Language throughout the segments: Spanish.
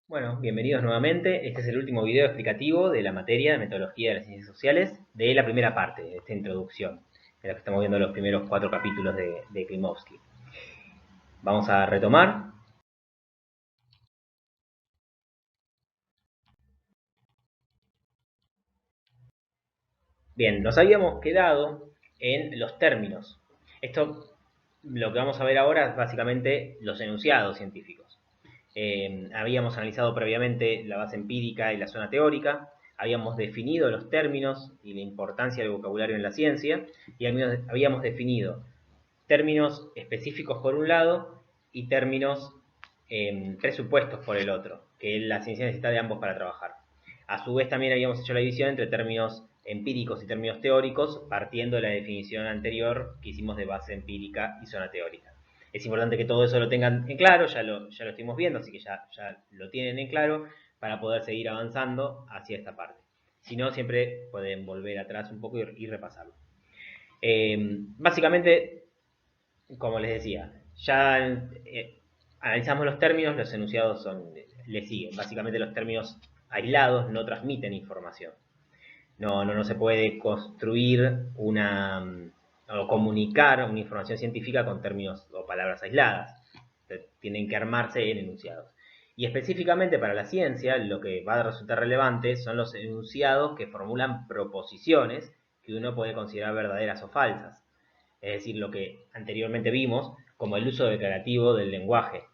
Bueno, bienvenidos nuevamente. Este es el último video explicativo de la materia de metodología de las ciencias sociales de la primera parte de esta introducción, en la que estamos viendo los primeros 4 capítulos de Klimovsky. Vamos a retomar. Bien, nos habíamos quedado en los términos. Lo que vamos a ver ahora es básicamente los enunciados científicos. Habíamos analizado previamente la base empírica y la zona teórica, habíamos definido los términos y la importancia del vocabulario en la ciencia, y habíamos definido términos específicos por un lado y términos presupuestos por el otro, que la ciencia necesita de ambos para trabajar. A su vez también habíamos hecho la división entre términos empíricos y términos teóricos, partiendo de la definición anterior que hicimos de base empírica y zona teórica. Es importante que todo eso lo tengan en claro, ya lo estuvimos viendo, así que ya lo tienen en claro para poder seguir avanzando hacia esta parte. Si no, siempre pueden volver atrás un poco y repasarlo. Básicamente, como les decía, ya analizamos los términos, los enunciados le siguen. Básicamente los términos aislados no transmiten información. No se puede construir o comunicar una información científica con términos o palabras aisladas. Tienen que armarse en enunciados. Y específicamente para la ciencia, lo que va a resultar relevante son los enunciados que formulan proposiciones que uno puede considerar verdaderas o falsas. Es decir, lo que anteriormente vimos como el uso declarativo del lenguaje.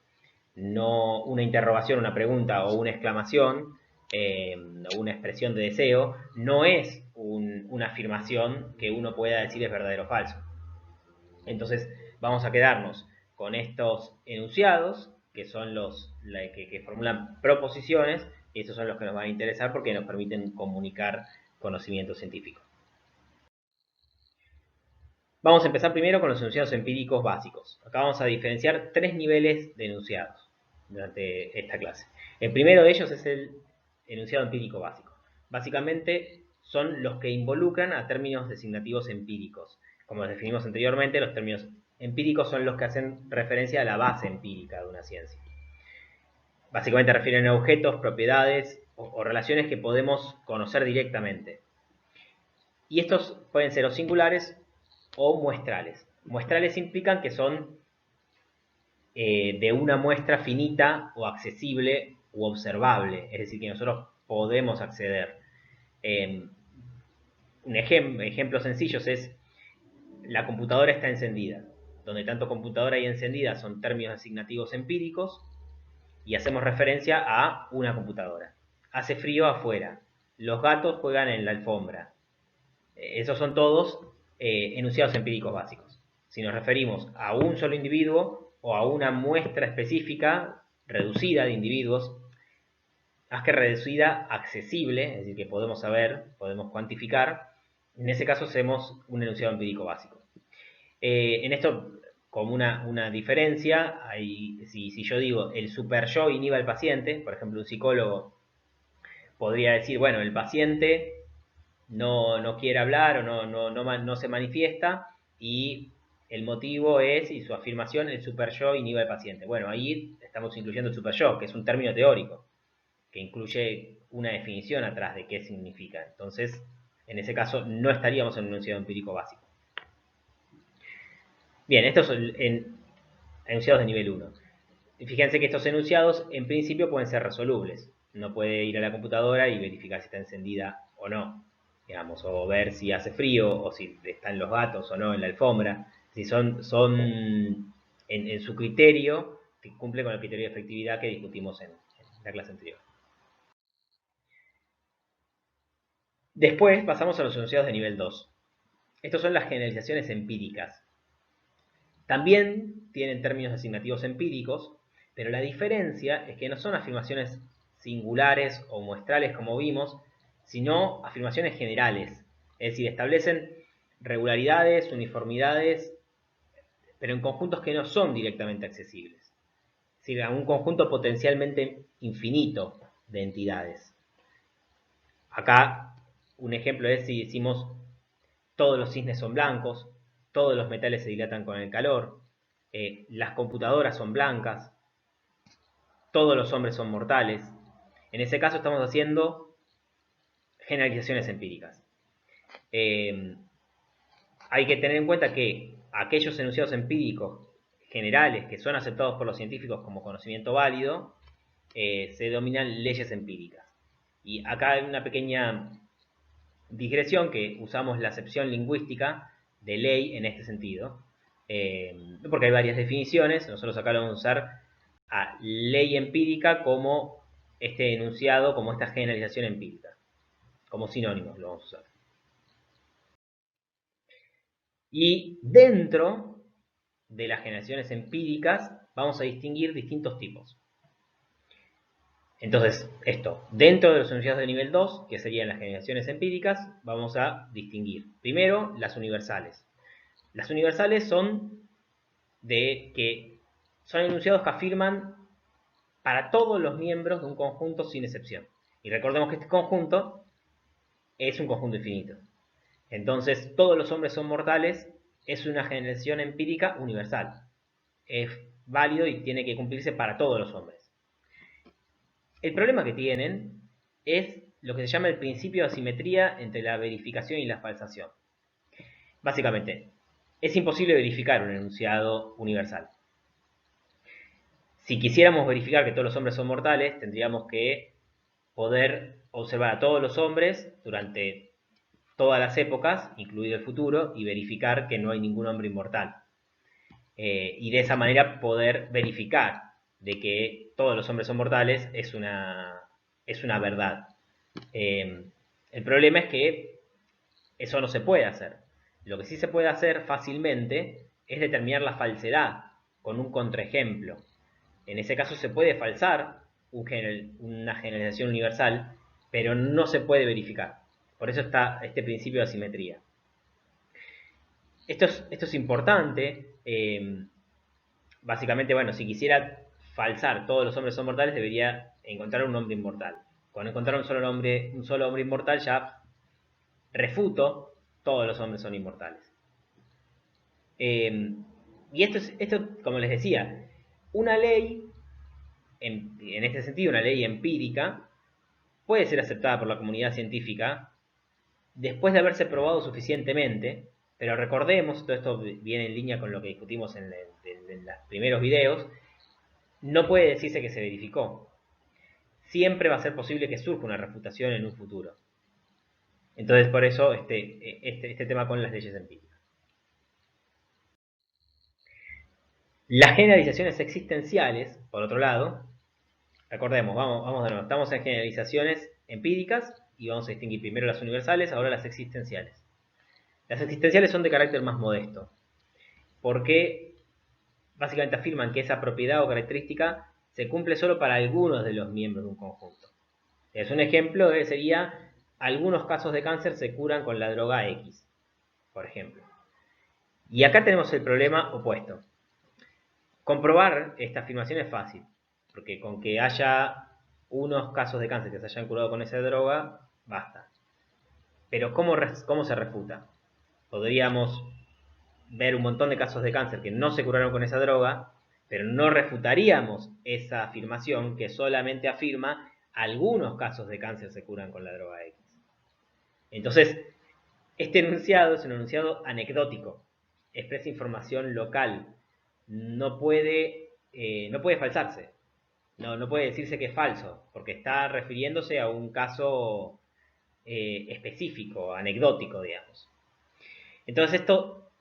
No una interrogación, una pregunta o una exclamación, o una expresión de deseo, no es una afirmación que uno pueda decir es verdadero o falso. Entonces vamos a quedarnos con estos enunciados, que son los que formulan proposiciones, y estos son los que nos van a interesar porque nos permiten comunicar conocimiento científico. Vamos a empezar primero con los enunciados empíricos básicos. Acá vamos a diferenciar 3 niveles de enunciados durante esta clase. El primero de ellos es el enunciado empírico básico. Básicamente son los que involucran a términos designativos empíricos. Como los definimos anteriormente, los términos empíricos son los que hacen referencia a la base empírica de una ciencia. Básicamente refieren a objetos, propiedades o relaciones que podemos conocer directamente. Y estos pueden ser o singulares o muestrales. Muestrales implican que son de una muestra finita o accesible u observable, es decir, que nosotros podemos acceder. Ejemplos sencillos es la computadora está encendida. Donde tanto computadora y encendida son términos designativos empíricos y hacemos referencia a una computadora. Hace frío afuera. Los gatos juegan en la alfombra. Esos son todos enunciados empíricos básicos. Si nos referimos a un solo individuo o a una muestra específica reducida de individuos, más que reducida, accesible, es decir, que podemos saber, podemos cuantificar, en ese caso hacemos un enunciado empírico básico. En esto, como una diferencia, si yo digo el super yo inhibe al paciente, por ejemplo, un psicólogo podría decir, bueno, el paciente no quiere hablar o no se manifiesta y el motivo es, y su afirmación, el super yo inhibe al paciente. Bueno, ahí estamos incluyendo el super yo, que es un término teórico, que incluye una definición atrás de qué significa. Entonces, en ese caso, no estaríamos en un enunciado empírico básico. Bien, estos son enunciados de nivel 1. Fíjense que estos enunciados, en principio, pueden ser resolubles. No puede ir a la computadora y verificar si está encendida o no, digamos, o ver si hace frío o si están los gatos o no en la alfombra. Si son en su criterio, que cumple con el criterio de efectividad que discutimos en la clase anterior. Después pasamos a los enunciados de nivel 2. Estos son las generalizaciones empíricas. También tienen términos designativos empíricos, pero la diferencia es que no son afirmaciones singulares o muestrales como vimos, sino afirmaciones generales. Es decir, establecen regularidades, uniformidades, pero en conjuntos que no son directamente accesibles. Es decir, a un conjunto potencialmente infinito de entidades. Acá un ejemplo es si decimos todos los cisnes son blancos, todos los metales se dilatan con el calor, las computadoras son blancas, todos los hombres son mortales. En ese caso estamos haciendo generalizaciones empíricas. Hay que tener en cuenta que aquellos enunciados empíricos generales que son aceptados por los científicos como conocimiento válido, se denominan leyes empíricas. Y acá hay una pequeña digresión, que usamos la acepción lingüística de ley en este sentido, porque hay varias definiciones. Nosotros acá lo vamos a usar a ley empírica como este enunciado, como esta generalización empírica, como sinónimos lo vamos a usar. Y dentro de las generaciones empíricas vamos a distinguir distintos tipos. Entonces, dentro de los enunciados de nivel 2, que serían las generaciones empíricas, vamos a distinguir primero las universales. Las universales son enunciados que afirman para todos los miembros de un conjunto sin excepción. Y recordemos que este conjunto es un conjunto infinito. Entonces, todos los hombres son mortales es una generación empírica universal. Es válido y tiene que cumplirse para todos los hombres. El problema que tienen es lo que se llama el principio de asimetría entre la verificación y la falsación. Básicamente, es imposible verificar un enunciado universal. Si quisiéramos verificar que todos los hombres son mortales, tendríamos que poder observar a todos los hombres durante todas las épocas, incluido el futuro, y verificar que no hay ningún hombre inmortal. Y de esa manera poder verificar de que todos los hombres son mortales es una verdad. El problema es que eso no se puede hacer. Lo que sí se puede hacer fácilmente es determinar la falsedad con un contraejemplo. En ese caso se puede falsar una generalización universal, pero no se puede verificar. Por eso está este principio de asimetría. Esto es importante. Básicamente, bueno, si quisiera falsar todos los hombres son mortales, debería encontrar un hombre inmortal. Cuando encontrar un solo hombre inmortal, ya refuto todos los hombres son inmortales. Y esto, como les decía, una ley, en este sentido, una ley empírica, puede ser aceptada por la comunidad científica después de haberse probado suficientemente. Pero recordemos, todo esto viene en línea con lo que discutimos en los primeros videos, no puede decirse que se verificó. Siempre va a ser posible que surja una refutación en un futuro. Entonces, por eso este tema con las leyes empíricas. Las generalizaciones existenciales, por otro lado, recordemos, vamos de nuevo, estamos en generalizaciones empíricas y vamos a distinguir primero las universales, ahora las existenciales. Las existenciales son de carácter más modesto, porque básicamente afirman que esa propiedad o característica se cumple solo para algunos de los miembros de un conjunto. Es un ejemplo sería: algunos casos de cáncer se curan con la droga X, por ejemplo. Y acá tenemos el problema opuesto. Comprobar esta afirmación es fácil, porque con que haya unos casos de cáncer que se hayan curado con esa droga, basta. Pero ¿cómo se refuta? Podríamos ver un montón de casos de cáncer que no se curaron con esa droga, pero no refutaríamos esa afirmación que solamente afirma algunos casos de cáncer se curan con la droga X. Entonces, este enunciado es un enunciado anecdótico, expresa información local, no puede falsarse, no puede decirse que es falso, porque está refiriéndose a un caso específico, anecdótico, digamos. Entonces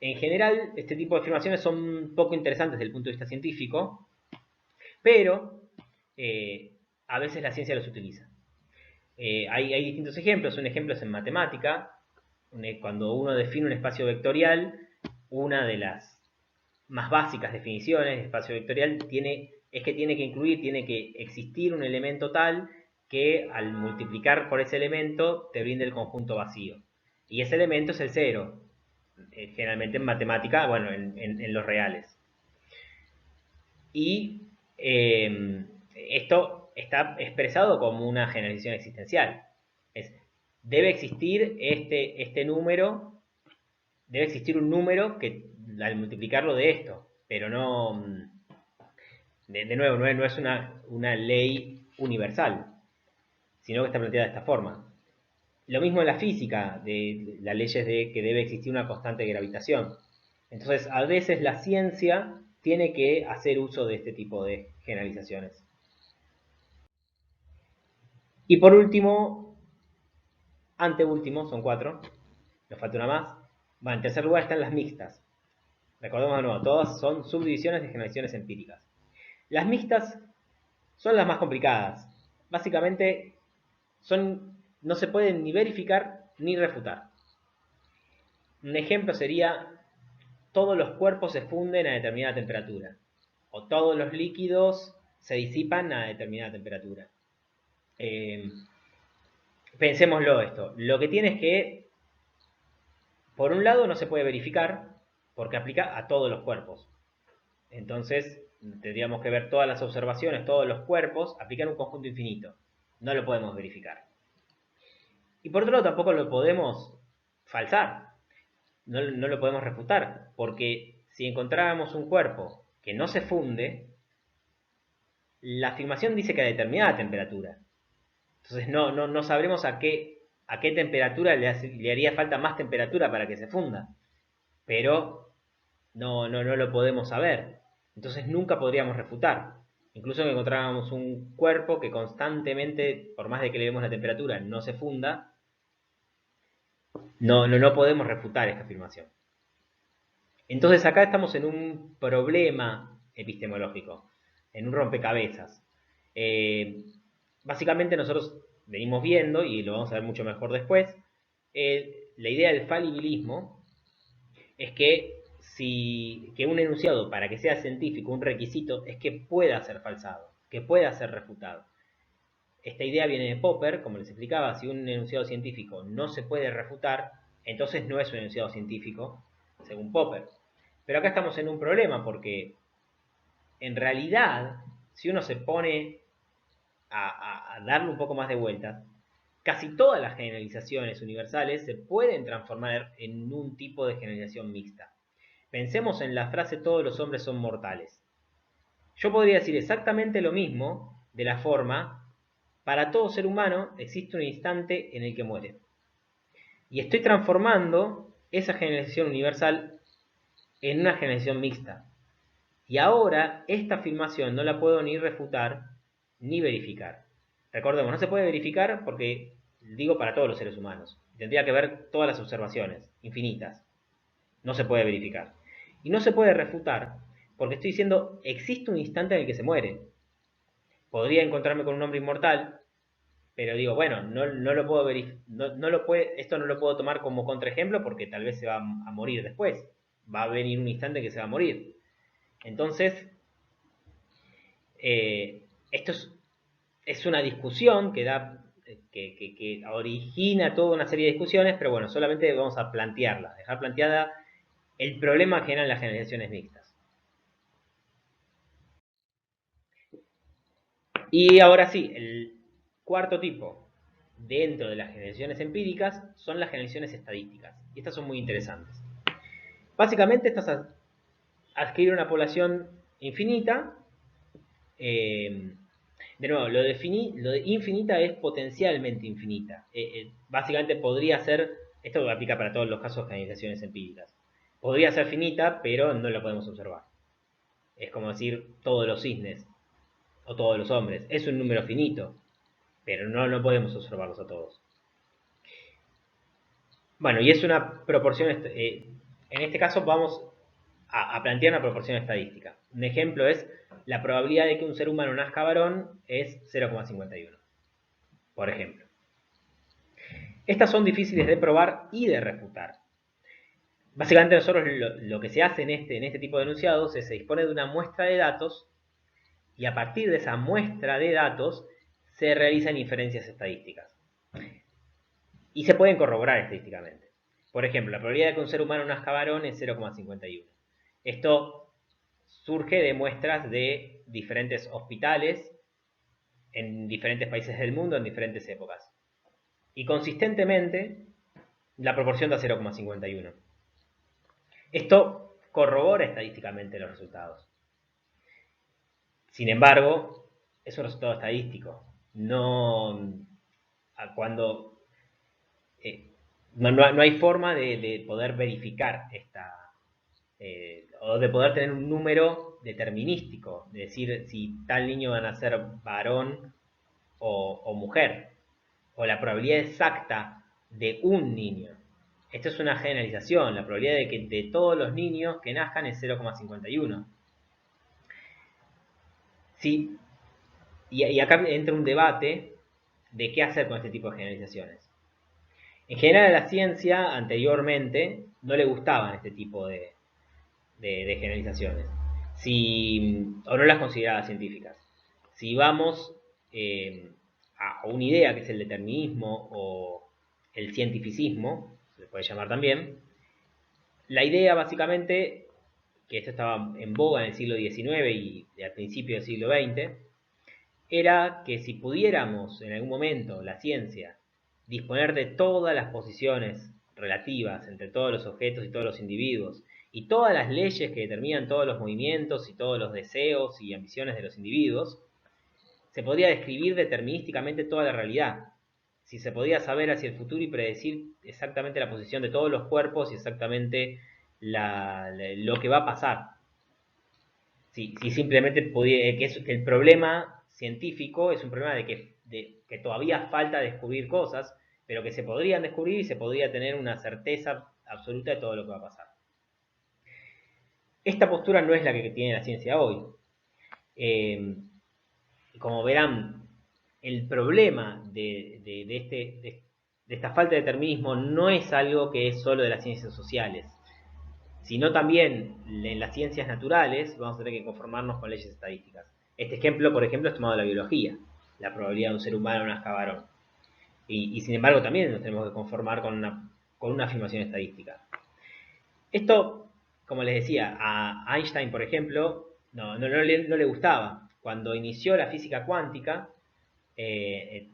en general, este tipo de afirmaciones son poco interesantes desde el punto de vista científico, pero a veces la ciencia los utiliza. Hay distintos ejemplos. Un ejemplo es en matemática, cuando uno define un espacio vectorial. Una de las más básicas definiciones de espacio vectorial es que tiene que existir un elemento tal que al multiplicar por ese elemento te brinde el conjunto vacío. Y ese elemento es el cero. Generalmente en matemática, bueno, en los reales. Y esto está expresado como una generalización existencial. Debe existir este número, debe existir un número que al multiplicarlo de esto, pero no, de nuevo, no es una ley universal. sino que está planteada de esta forma. Lo mismo en la física, de las leyes de que debe existir una constante de gravitación. Entonces, a veces la ciencia tiene que hacer uso de este tipo de generalizaciones. Y por último, anteúltimo, son 4, nos falta una más. Bueno, en tercer lugar están las mixtas. Recordemos de nuevo, todas son subdivisiones de generalizaciones empíricas. Las mixtas son las más complicadas. Básicamente, no se pueden ni verificar ni refutar. Un ejemplo sería, todos los cuerpos se funden a determinada temperatura. O todos los líquidos se disipan a determinada temperatura. Pensémoslo esto. Lo que tiene es que, por un lado, no se puede verificar porque aplica a todos los cuerpos. Entonces, tendríamos que ver todas las observaciones, todos los cuerpos, aplican un conjunto infinito. No lo podemos verificar. Y por otro lado, tampoco lo podemos falsar. No lo podemos refutar. Porque si encontráramos un cuerpo que no se funde, la afirmación dice que a determinada temperatura. Entonces no sabremos a qué temperatura le haría falta más temperatura para que se funda. Pero no lo podemos saber. Entonces nunca podríamos refutar. Incluso que encontráramos un cuerpo que constantemente, por más de que le demos la temperatura, no se funda, no podemos refutar esta afirmación. Entonces acá estamos en un problema epistemológico, en un rompecabezas. Básicamente nosotros venimos viendo, y lo vamos a ver mucho mejor después, la idea del falibilismo es que que un enunciado, para que sea científico, un requisito es que pueda ser falsado, que pueda ser refutado. Esta idea viene de Popper, como les explicaba, si un enunciado científico no se puede refutar, entonces no es un enunciado científico, según Popper. Pero acá estamos en un problema porque, en realidad, si uno se pone a darle un poco más de vuelta, casi todas las generalizaciones universales se pueden transformar en un tipo de generalización mixta. Pensemos en la frase todos los hombres son mortales. Yo podría decir exactamente lo mismo de la forma, para todo ser humano existe un instante en el que muere. Y estoy transformando esa generalización universal en una generalización mixta. Y ahora esta afirmación no la puedo ni refutar ni verificar. Recordemos, no se puede verificar porque digo para todos los seres humanos. Tendría que ver todas las observaciones, infinitas. No se puede verificar. Y no se puede refutar porque estoy diciendo existe un instante en el que se muere. Podría encontrarme con un hombre inmortal, pero digo, bueno, no lo puedo esto no lo puedo tomar como contraejemplo porque tal vez se va a morir después. Va a venir un instante en que se va a morir. Entonces, esto es una discusión que origina toda una serie de discusiones, pero bueno, solamente vamos a plantearla, dejar planteada el problema que generan las generalizaciones mixtas. Y ahora sí, el cuarto tipo dentro de las generalizaciones empíricas son las generalizaciones estadísticas. Y estas son muy interesantes. Básicamente, estas adquieren una población infinita. De nuevo, lo de infinita es potencialmente infinita. Básicamente podría ser, esto aplica para todos los casos de generalizaciones empíricas. Podría ser finita, pero no lo podemos observar. Es como decir todos los cisnes o todos los hombres. Es un número finito, pero no podemos observarlos a todos. Bueno, y es una proporción, en este caso vamos a plantear una proporción estadística. Un ejemplo es la probabilidad de que un ser humano nazca varón es 0,51, por ejemplo. Estas son difíciles de probar y de refutar. Básicamente nosotros lo que se hace en este tipo de enunciados es se dispone de una muestra de datos y a partir de esa muestra de datos se realizan inferencias estadísticas. Y se pueden corroborar estadísticamente. Por ejemplo, la probabilidad de que un ser humano nazca varón es 0,51. Esto surge de muestras de diferentes hospitales en diferentes países del mundo en diferentes épocas. Y consistentemente la proporción da 0,51. Esto corrobora estadísticamente los resultados. Sin embargo, es un resultado estadístico. No cuando no hay forma de poder verificar o de poder tener un número determinístico, de decir si tal niño va a nacer varón o mujer, o la probabilidad exacta de un niño. Esto es una generalización, la probabilidad de que de todos los niños que nazcan es 0,51. Sí, y acá entra un debate de qué hacer con este tipo de generalizaciones. En general a la ciencia anteriormente no le gustaban este tipo de generalizaciones, o no las consideraba científicas. Si vamos a una idea que es el determinismo o el cientificismo, se le puede llamar también, la idea básicamente, que esto estaba en boga en el siglo XIX y al principio del siglo XX, era que si pudiéramos en algún momento, la ciencia, disponer de todas las posiciones relativas entre todos los objetos y todos los individuos, y todas las leyes que determinan todos los movimientos y todos los deseos y ambiciones de los individuos, se podría describir determinísticamente toda la realidad. Si se podía saber hacia el futuro y predecir exactamente la posición de todos los cuerpos y exactamente lo que va a pasar. Si simplemente podía, que el problema científico es un problema de que todavía falta descubrir cosas, pero que se podrían descubrir y se podría tener una certeza absoluta de todo lo que va a pasar. Esta postura no es la que tiene la ciencia hoy. Como verán, el problema de esta falta de determinismo no es algo que es solo de las ciencias sociales, sino también en las ciencias naturales vamos a tener que conformarnos con leyes estadísticas. Este ejemplo, por ejemplo, es tomado de la biología, la probabilidad de un ser humano nazca varón. Y sin embargo también nos tenemos que conformar con una afirmación estadística. Esto, como les decía, a Einstein, por ejemplo, no le gustaba. Cuando inició la física cuántica, en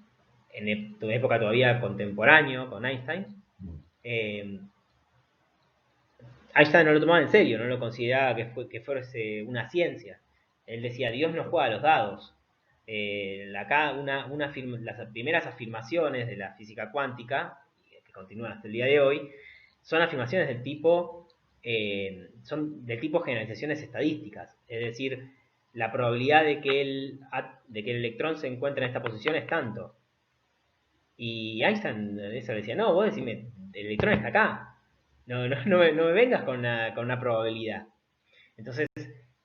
tu época todavía contemporáneo con Einstein, Einstein no lo tomaba en serio, no lo consideraba que fuese una ciencia. Él decía, Dios no juega a los dados. Acá las primeras afirmaciones de la física cuántica, que continúan hasta el día de hoy, son afirmaciones son del tipo generalizaciones estadísticas. Es decir, la probabilidad de que el electrón se encuentre en esta posición es tanto. Y Einstein eso decía, no, vos decime, el electrón está acá. No me vengas con una probabilidad. Entonces,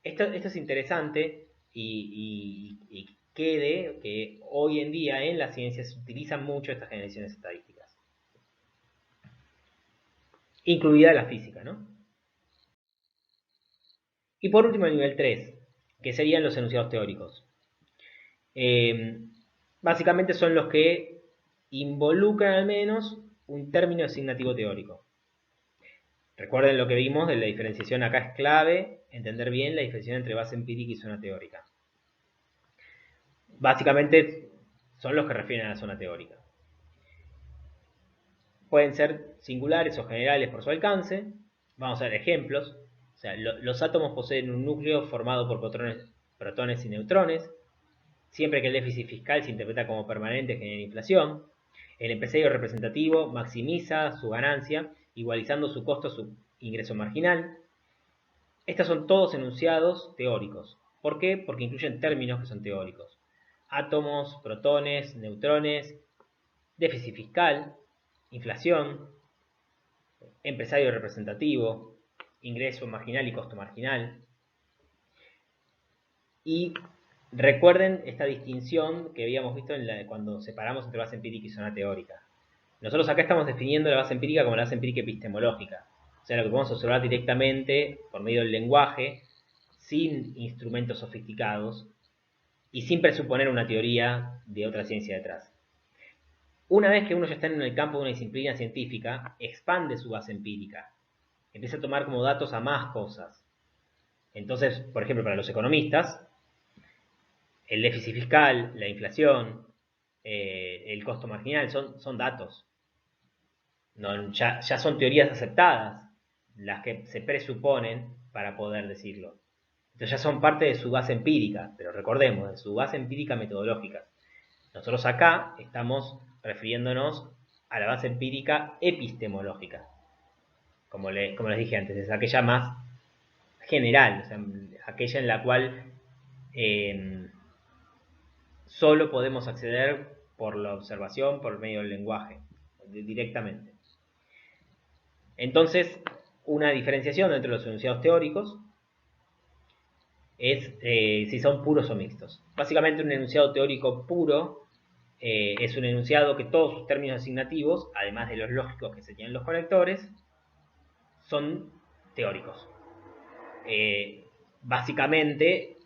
esto es interesante y quede que hoy en día en las ciencias se utilizan mucho estas generaciones estadísticas. Incluida la física, ¿no? Y por último, el nivel 3, que serían los enunciados teóricos. Básicamente son los que involucran al menos un término asignativo teórico. Recuerden lo que vimos de la diferenciación, acá es clave entender bien la diferenciación entre base empírica y zona teórica. Básicamente son los que refieren a la zona teórica. Pueden ser singulares o generales por su alcance. Vamos a ver ejemplos. O sea, los átomos poseen un núcleo formado por protones y neutrones. Siempre que el déficit fiscal se interpreta como permanente genera inflación. El empresario representativo maximiza su ganancia, igualizando su costo a su ingreso marginal. Estos son todos enunciados teóricos. ¿Por qué? Porque incluyen términos que son teóricos. Átomos, protones, neutrones, déficit fiscal, inflación, empresario representativo, ingreso marginal y costo marginal. Y recuerden esta distinción que habíamos visto cuando separamos entre base empírica y zona teórica. Nosotros acá estamos definiendo la base empírica como la base empírica epistemológica. O sea, lo que podemos observar directamente por medio del lenguaje, sin instrumentos sofisticados y sin presuponer una teoría de otra ciencia detrás. Una vez que uno ya está en el campo de una disciplina científica, expande su base empírica. Empieza a tomar como datos a más cosas. Entonces, por ejemplo, para los economistas, el déficit fiscal, la inflación, el costo marginal son datos. No, ya son teorías aceptadas las que se presuponen para poder decirlo. Entonces ya son parte de su base empírica, pero recordemos, de su base empírica metodológica. Nosotros acá estamos refiriéndonos a la base empírica epistemológica. Como les dije antes, es aquella más general, o sea, aquella en la cual solo podemos acceder por la observación, por medio del lenguaje, directamente. Entonces, una diferenciación entre los enunciados teóricos es si son puros o mixtos. Básicamente, un enunciado teórico puro es un enunciado que todos sus términos asignativos, además de los lógicos que se tienen los conectores, son teóricos. Básicamente,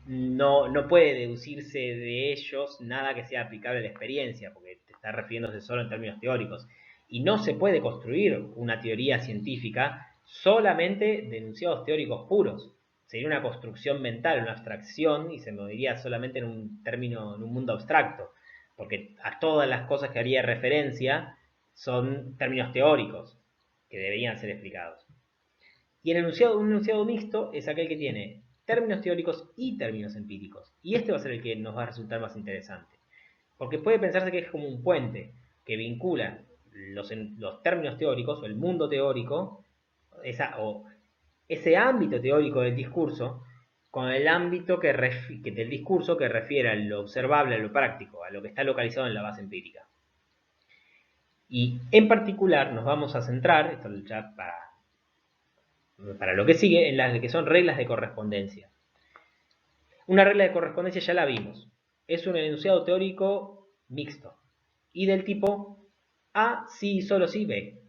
no puede deducirse de ellos nada que sea aplicable a la experiencia, porque te está refiriéndose solo en términos teóricos. Y no se puede construir una teoría científica solamente de enunciados teóricos puros. Sería una construcción mental, una abstracción, y se movería solamente en un término, en un mundo abstracto, porque a todas las cosas que haría referencia son términos teóricos que deberían ser explicados. Y un enunciado mixto es aquel que tiene términos teóricos y términos empíricos. Y este va a ser el que nos va a resultar más interesante. Porque puede pensarse que es como un puente que vincula los términos teóricos o el mundo teórico, o ese ámbito teórico del discurso, con el ámbito del discurso que refiere a lo observable, a lo práctico, a lo que está localizado en la base empírica. Y en particular nos vamos a centrar, esto ya para lo que sigue, en las que son reglas de correspondencia. Una regla de correspondencia ya la vimos. Es un enunciado teórico mixto. Y del tipo A sí y solo sí B.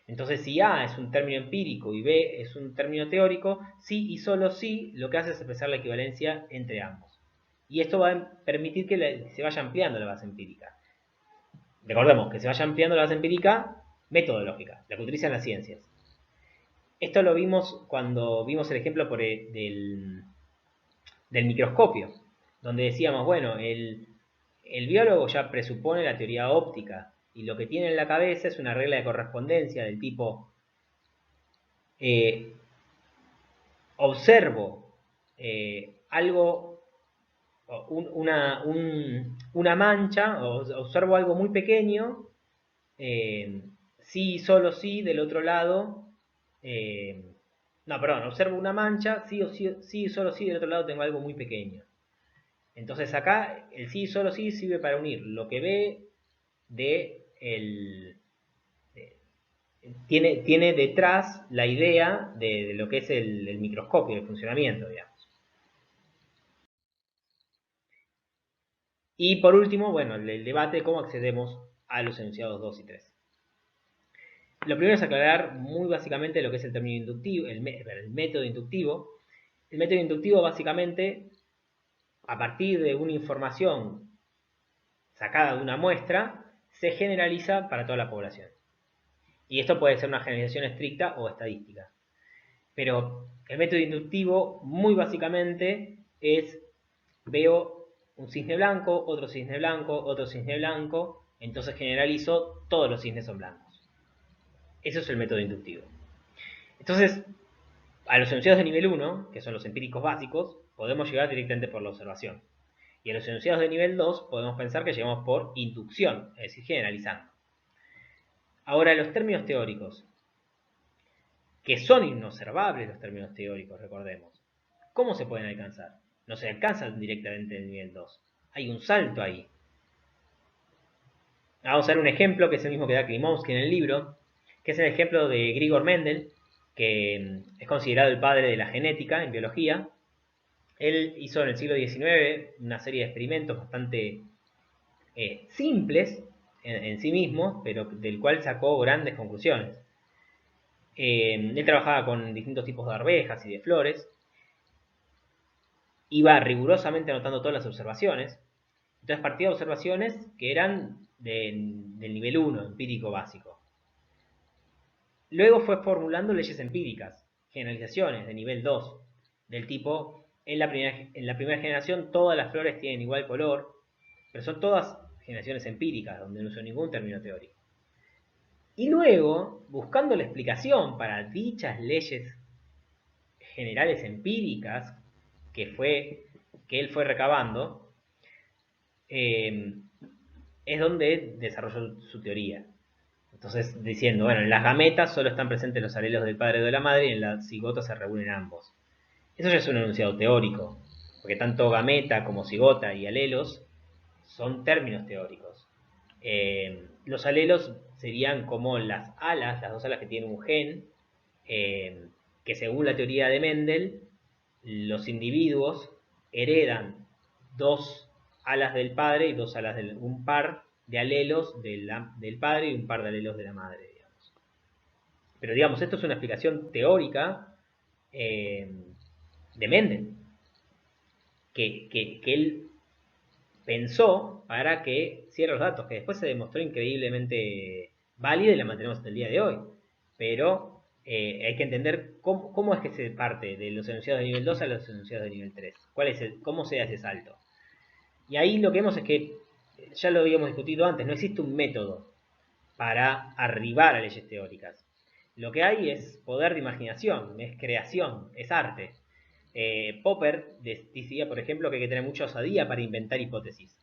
Entonces, si A es un término empírico y B es un término teórico, sí y solo sí lo que hace es expresar la equivalencia entre ambos. Y esto va a permitir que se vaya ampliando la base empírica. Recordemos que se vaya ampliando la base empírica metodológica, la que utilizan las ciencias. Esto lo vimos cuando vimos el ejemplo del microscopio, donde decíamos, bueno, el biólogo ya presupone la teoría óptica y lo que tiene en la cabeza es una regla de correspondencia del tipo observo algo, una mancha, o observo algo muy pequeño, sí, solo sí, del otro lado, observo una mancha, sí, solo sí, del otro lado tengo algo muy pequeño. Entonces acá el sí, solo sí sirve para unir lo que ve tiene detrás la idea de lo que es el microscopio, el funcionamiento, digamos. Y por último, bueno, el debate de cómo accedemos a los enunciados 2 y 3. Lo primero es aclarar muy básicamente lo que es el término inductivo, el método inductivo. El método inductivo básicamente, a partir de una información sacada de una muestra, se generaliza para toda la población. Y esto puede ser una generalización estricta o estadística. Pero el método inductivo, muy básicamente, es veo un cisne blanco, otro cisne blanco, otro cisne blanco, entonces generalizo, todos los cisnes son blancos. Eso es el método inductivo. Entonces, a los enunciados de nivel 1, que son los empíricos básicos, podemos llegar directamente por la observación. Y a los enunciados de nivel 2 podemos pensar que llegamos por inducción, es decir, generalizando. Ahora, los términos teóricos, que son inobservables los términos teóricos, recordemos. ¿Cómo se pueden alcanzar? No se alcanzan directamente en el nivel 2. Hay un salto ahí. Vamos a ver un ejemplo que es el mismo que da Klimovsky en el libro, que es el ejemplo de Grigor Mendel, que es considerado el padre de la genética en biología. Él hizo en el siglo XIX una serie de experimentos bastante simples en sí mismos, pero del cual sacó grandes conclusiones. Él trabajaba con distintos tipos de arvejas y de flores, iba rigurosamente anotando todas las observaciones, entonces partía de observaciones que eran del nivel 1, empírico básico. Luego fue formulando leyes empíricas, generalizaciones de nivel 2, del tipo, en la primera generación todas las flores tienen igual color, pero son todas generaciones empíricas, donde no uso ningún término teórico. Y luego, buscando la explicación para dichas leyes generales empíricas que él fue recabando, es donde desarrolló su teoría. Entonces, diciendo, bueno, en las gametas solo están presentes los alelos del padre o de la madre y en la cigota se reúnen ambos. Eso ya es un enunciado teórico, porque tanto gameta como cigota y alelos son términos teóricos. Los alelos serían como las alas, las dos alas que tiene un gen, que según la teoría de Mendel, los individuos heredan dos alas del padre y un par de alelos del padre y un par de alelos de la madre, digamos. Pero digamos, esto es una explicación teórica de Mendel, que él pensó para que ciertos datos, que después se demostró increíblemente válida y la mantenemos hasta el día de hoy. Pero hay que entender cómo es que se parte de los enunciados de nivel 2 a los enunciados de nivel 3. ¿Cómo se hace ese salto? Y ahí lo que vemos es que, ya lo habíamos discutido antes, no existe un método para arribar a leyes teóricas. Lo que hay es poder de imaginación, es creación, es arte. Popper decía, por ejemplo, que hay que tener mucha osadía para inventar hipótesis.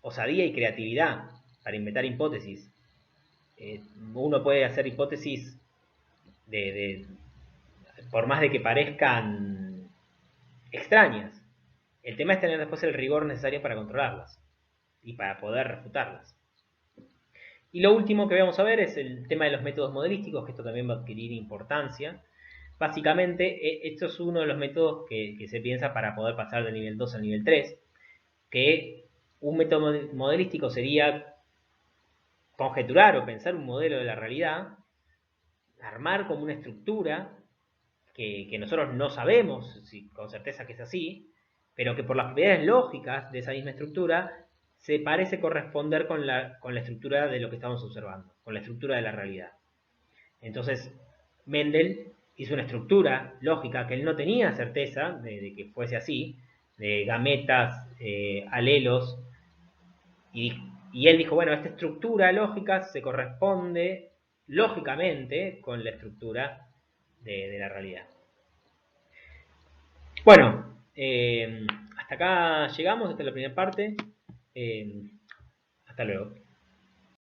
Osadía y creatividad para inventar hipótesis. Uno puede hacer hipótesis por más de que parezcan extrañas. El tema es tener después el rigor necesario para controlarlas y para poder refutarlas. Y lo último que vamos a ver es el tema de los métodos modelísticos, que esto también va a adquirir importancia. Básicamente, esto es uno de los métodos que se piensa para poder pasar del nivel 2 al nivel 3, que un método modelístico sería conjeturar o pensar un modelo de la realidad, armar como una estructura que nosotros no sabemos con certeza que es así, pero que por las propiedades lógicas de esa misma estructura se parece corresponder con la estructura de lo que estamos observando, con la estructura de la realidad. Entonces, Mendel hizo una estructura lógica que él no tenía certeza de que fuese así, de gametas, alelos, y él dijo, bueno, esta estructura lógica se corresponde lógicamente con la estructura de la realidad. Bueno, hasta acá llegamos, esta es la primera parte. Hasta luego.